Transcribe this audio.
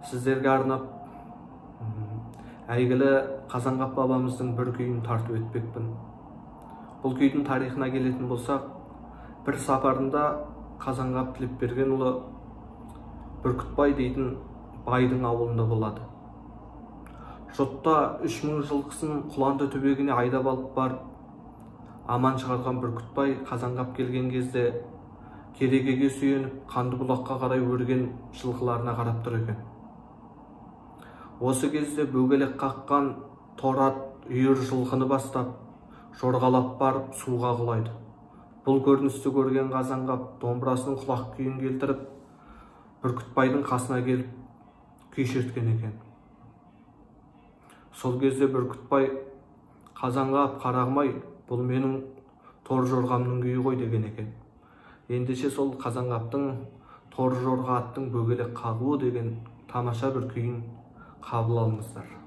сіздерге арнап әйгілі Қазанғап бабамыздың бір күйін тартып өтпекпін. Бұл күйдің тарихына келетін болсақ, бір сапарында Қазанғап Тілепбергенұлы Бүркітбай дейтін байдың ауылында болады. Жұртта 3000 жылқысын Құланды түбегіне айдап алып барып, аман шығарған Бүркітбай Қазанғап келген кезде керегеге сүйеніп, Қандыбұлаққа қарай өрген жылқыларына қарап тұр екен. Осы кезде бөгелек қаққан торат үйір жылқыны бастап, жорғалап барып суға құлайды. Бұл көріністі көрген Қазанғап домбырасының құлақ күйін келтіріп, Бүркітбайдың қасына келіп күй шерткен екен. Сол кезде Бүркітбай: "Қазанғап, қарағым-ай, бұл менің тор жорғамның күйі ғой" деген екен. Ендеше сол Қазанғаптың тор жорға аттың бөгелек қағуы деген тамаша бір күйін қабыл алыңыздар.